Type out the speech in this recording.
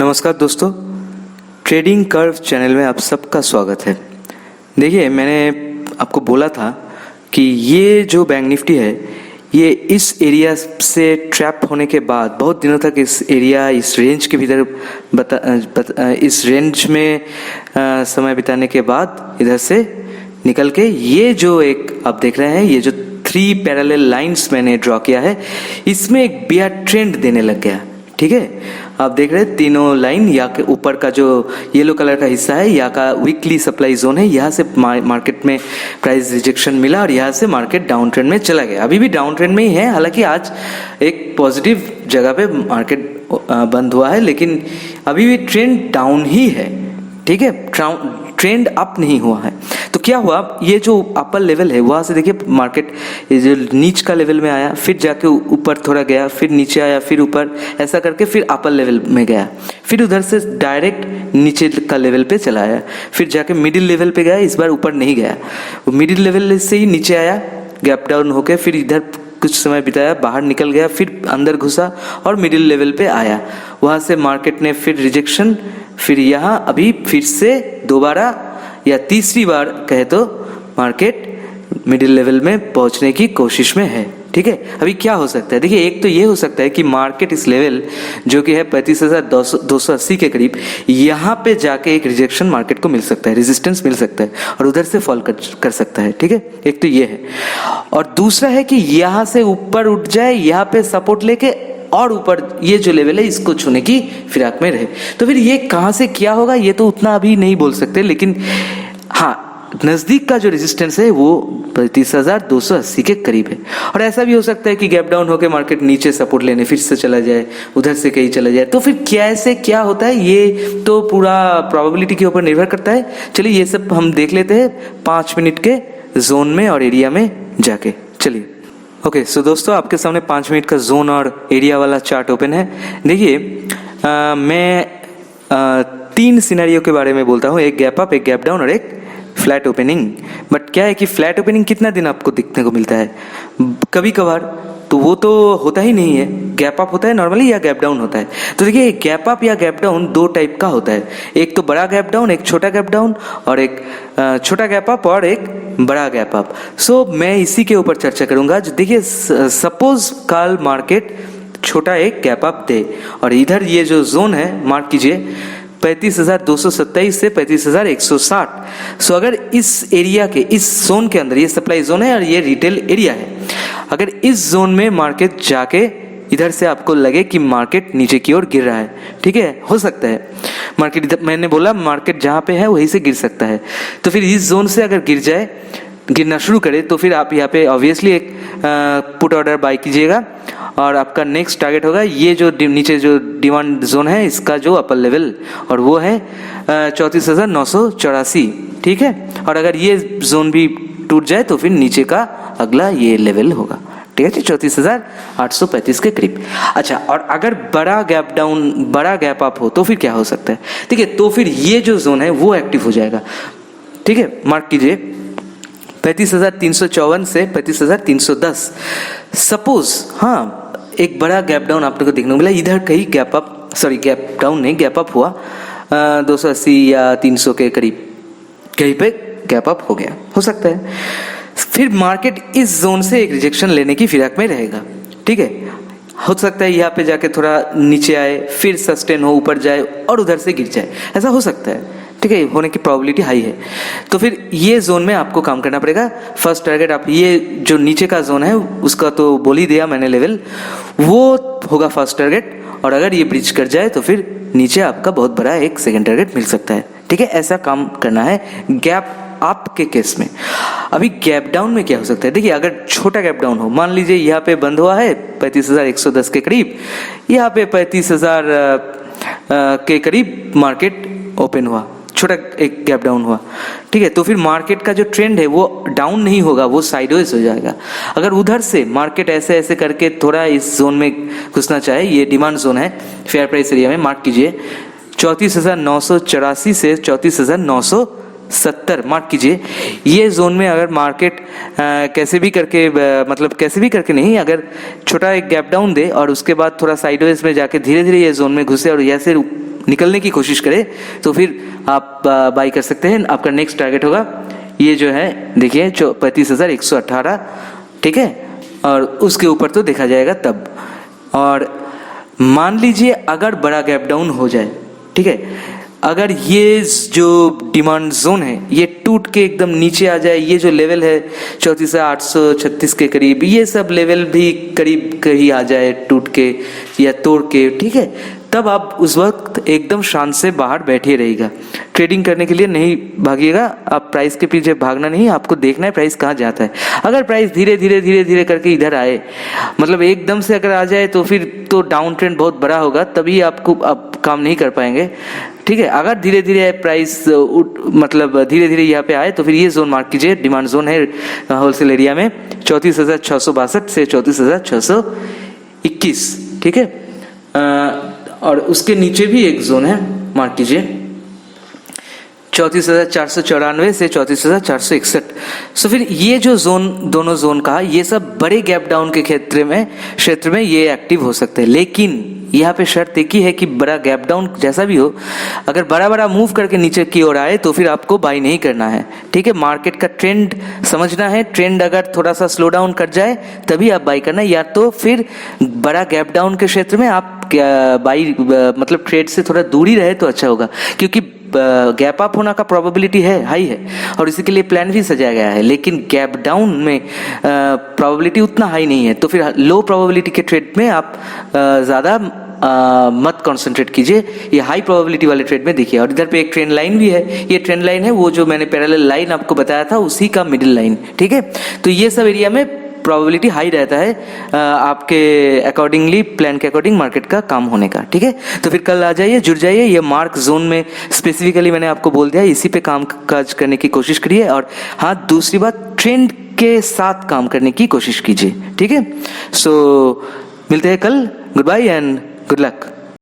नमस्कार दोस्तों, trading curve channel में आप सबका स्वागत है। देखिए, मैंने आपको बोला था कि ये जो बैंक निफ्टी है ये इस एरिया से ट्रैप होने के बाद बहुत दिनों तक इस रेंज के भीतर इस रेंज में समय बिताने के बाद इधर से निकल के ये जो एक आप देख रहे हैं, ये जो 3 पैरेलल लाइंस मैंने ड्रॉ किया है, इसमें एक बियर ट्रेंड देने लग गया। ठीक है, आप देख रहे हैं तीनों लाइन, या के ऊपर का जो येलो कलर का हिस्सा है या का वीकली सप्लाई जोन है, यहाँ से मार्केट में प्राइस रिजेक्शन मिला और यहाँ से मार्केट डाउन ट्रेंड में चला गया। अभी भी डाउन ट्रेंड में ही है, हालांकि आज एक पॉजिटिव जगह पे मार्केट बंद हुआ है, लेकिन अभी भी ट्रेंड डाउन ही है। ठीक है, ट्रेंड अप नहीं हुआ है। तो क्या हुआ, ये जो अपर लेवल है वहाँ से देखिए मार्केट ये जो नीच का लेवल में आया, फिर जाके ऊपर थोड़ा गया, फिर नीचे आया, फिर ऊपर, ऐसा करके फिर अपर लेवल में गया, फिर उधर से डायरेक्ट नीचे का लेवल पे चला आया, फिर जाके मिडिल लेवल पे गया। इस बार ऊपर नहीं गया, वो मिडिल लेवल से ही नीचे आया, गैप डाउन होके फिर इधर कुछ समय बिताया, बाहर निकल गया, फिर अंदर घुसा और मिडिल लेवल पे आया। वहाँ से मार्केट ने फिर रिजेक्शन, फिर यहाँ अभी फिर से दोबारा या तीसरी बार कहे तो मार्केट मिडिल लेवल में पहुंचने की कोशिश में है। ठीक है, अभी क्या हो सकता है, देखिए एक तो ये हो सकता है कि मार्केट इस लेवल जो कि है 35,280 के करीब, यहाँ पे जाके एक रिजेक्शन मार्केट को मिल सकता है, रेजिस्टेंस मिल सकता है और उधर से फॉल कर सकता है। ठीक है, एक तो ये है, और दूसरा है कि यहाँ से ऊपर उठ जाए, यहाँ पे सपोर्ट लेके और ऊपर ये जो लेवल है इसको छूने की फिराक में रहे। तो फिर ये कहाँ से क्या होगा ये तो उतना अभी नहीं बोल सकते, लेकिन हाँ, नज़दीक का जो रेजिस्टेंस है वो 35,280 के करीब है। और ऐसा भी हो सकता है कि गैप डाउन होकर मार्केट नीचे सपोर्ट लेने फिर से चला जाए, उधर से कहीं चला जाए। तो फिर कैसे क्या होता है ये तो पूरा प्रोबेबिलिटी के ऊपर निर्भर करता है। चलिए ये सब हम देख लेते हैं 5 मिनट के जोन में और एरिया में जाके। चलिए ओके, सो दोस्तों आपके सामने 5 मिनट का जोन और एरिया वाला चार्ट ओपन है। देखिए मैं 3 सिनेरियो के बारे में बोलता हूँ, एक गैप अप, एक गैप डाउन और एक फ्लैट ओपनिंग। बट क्या है कि फ्लैट ओपनिंग कितना दिन आपको दिखने को मिलता है, कभी कभार तो वो तो होता ही नहीं है, गैप अप होता है नॉर्मली या गैप डाउन होता है। तो देखिए गैप अप या गैप डाउन 2 टाइप का होता है, एक तो बड़ा गैप डाउन, एक छोटा गैप डाउन, और एक छोटा गैप अप और एक बड़ा गैप अप। सो मैं इसी के ऊपर चर्चा करूंगा। देखिए सपोज कल मार्केट छोटा एक गैप अप दे और इधर ये जो जोन है मार्क कीजिए 35,227 से 35,160। सो अगर इस एरिया के इस जोन के अंदर, ये सप्लाई जोन है और ये रिटेल एरिया है, अगर इस जोन में मार्केट जाके इधर से आपको लगे कि मार्केट नीचे की ओर गिर रहा है, ठीक है, हो सकता है मार्केट इधर, मैंने बोला मार्केट जहाँ पे है वहीं से गिर सकता है। तो फिर इस जोन से अगर गिरना शुरू करे तो फिर आप यहाँ पे ऑब्वियसली एक पुट ऑर्डर बाय कीजिएगा और आपका नेक्स्ट टारगेट होगा ये जो नीचे जो डिमांड जोन है इसका जो अपर लेवल, और वो है 34,984। ठीक है, और अगर ये जोन भी टूट जाए तो फिर नीचे का अगला ये लेवल होगा। ठीक है, 34,835 के करीब। अच्छा, और अगर बड़ा गैप डाउन, बड़ा गैप अप हो तो फिर क्या हो सकता है, ठीक है, तो फिर ये जो जोन है वो एक्टिव हो जाएगा। ठीक है, मार्क कीजिए 35,354 से 35,310। सपोज हाँ एक बड़ा गैप डाउन आप लोग को देखने को मिला, इधर कहीं gap up, sorry gap down नहीं, गैप अप हुआ 280 या 300 के करीब, कहीं पे गैप अप हो गया, हो सकता है फिर मार्केट इस जोन से एक रिजेक्शन लेने की फिराक में रहेगा। ठीक है, हो सकता है यहाँ पे जाके थोड़ा नीचे आए, फिर सस्टेन हो, ऊपर जाए और उधर से गिर जाए, ऐसा हो सकता है। ठीक है, होने की प्रोबेबिलिटी हाई है। तो फिर ये जोन में आपको काम करना पड़ेगा। फर्स्ट टारगेट आप ये जो नीचे का जोन है उसका तो बोल ही दिया मैंने, लेवल वो होगा फर्स्ट टारगेट, और अगर ये ब्रीच कर जाए तो फिर नीचे आपका बहुत बड़ा एक सेकंड टारगेट मिल सकता है। ठीक है, ऐसा काम करना है गैप अप के केस में। अभी गैप डाउन में क्या हो सकता है, देखिए अगर छोटा गैप डाउन हो, मान लीजिए यहाँ पे बंद हुआ है 35,110 के करीब, यहाँ पे 35,000 के करीब मार्केट ओपन हुआ, छोटा एक गैप डाउन हुआ। ठीक है, तो फिर मार्केट का जो ट्रेंड है वो डाउन नहीं होगा, वो साइडवेज हो जाएगा। अगर उधर से मार्केट ऐसे ऐसे करके थोड़ा इस जोन में घुसना चाहे, ये डिमांड जोन है फेयर प्राइस एरिया में, मार्क कीजिए 34,984 से 34,970 मार्क कीजिए। ये जोन में अगर मार्केट कैसे भी करके मतलब कैसे भी करके नहीं, अगर छोटा एक गैप डाउन दे और उसके बाद थोड़ा साइडवेज में जाके धीरे धीरे ये जोन में घुसे और ऐसे निकलने की कोशिश करे तो फिर आप बाई कर सकते हैं। आपका नेक्स्ट टारगेट होगा ये जो है, देखिए 35,118, ठीक है, और उसके ऊपर तो देखा जाएगा तब। और मान लीजिए अगर बड़ा गैप डाउन हो जाए, ठीक है, अगर ये जो डिमांड जोन है ये टूट के एकदम नीचे आ जाए, ये जो लेवल है 34,836 के करीब, ये सब लेवल भी करीब कहीं आ जाए टूट के या तोड़ के, ठीक है, तब आप उस वक्त एकदम शांत से बाहर बैठे रहिएगा। ट्रेडिंग करने के लिए नहीं भागिएगा, आप प्राइस के पीछे भागना नहीं, आपको देखना है प्राइस कहाँ जाता है। अगर प्राइस धीरे धीरे धीरे धीरे करके इधर आए, मतलब एकदम से अगर आ जाए तो फिर तो डाउन ट्रेंड बहुत बड़ा होगा, तभी आपको आप काम नहीं कर पाएंगे, ठीक है। अगर धीरे धीरे प्राइस मतलब धीरे धीरे यहाँ पे आए तो फिर ये जोन मार्क कीजिए, डिमांड जोन है होलसेल एरिया में 34,662 से 34,621, ठीक है। और उसके नीचे भी एक जोन है, मार्क कीजिए 34,494 से 34,461। सो फिर ये जो जोन, दोनों जोन का, ये सब बड़े गैप डाउन के क्षेत्र में ये एक्टिव हो सकते हैं। लेकिन यहाँ पे शर्त एक ही है कि बड़ा गैप डाउन जैसा भी हो, अगर बड़ा बड़ा मूव करके नीचे की ओर आए तो फिर आपको बाई नहीं करना है, ठीक है। मार्केट का ट्रेंड समझना है, ट्रेंड अगर थोड़ा सा स्लो डाउन कर जाए तभी आप बाई करना है, या तो फिर बड़ा गैप डाउन के क्षेत्र में आप बाई मतलब ट्रेड से थोड़ा दूरी रहे तो अच्छा होगा, क्योंकि गैप अप होने का प्रोबेबिलिटी है, हाई है, और इसी के लिए प्लान भी सजाया गया है। लेकिन गैप डाउन में प्रोबेबिलिटी उतना हाई नहीं है, तो फिर लो प्रोबेबिलिटी के ट्रेड में आप ज़्यादा मत कंसंट्रेट कीजिए, ये हाई प्रोबेबिलिटी वाले ट्रेड में देखिए। और इधर पे एक ट्रेंड लाइन भी है, ये ट्रेंड लाइन है वो जो मैंने पैरेलल लाइन आपको बताया था उसी का मिडिल लाइन, ठीक है। तो ये सब एरिया में प्रोबेबिलिटी हाई रहता है आपके अकॉर्डिंगली, प्लान के अकॉर्डिंग मार्केट का काम होने का, ठीक है। तो फिर कल आ जाइए, जुड़ जाइए, ये मार्क जोन में स्पेसिफिकली मैंने आपको बोल दिया, इसी पे काम काज करने की कोशिश करिए। और हाँ, दूसरी बात, ट्रेंड के साथ काम करने की कोशिश कीजिए, ठीक है। सो मिलते हैं कल, goodbye and good luck.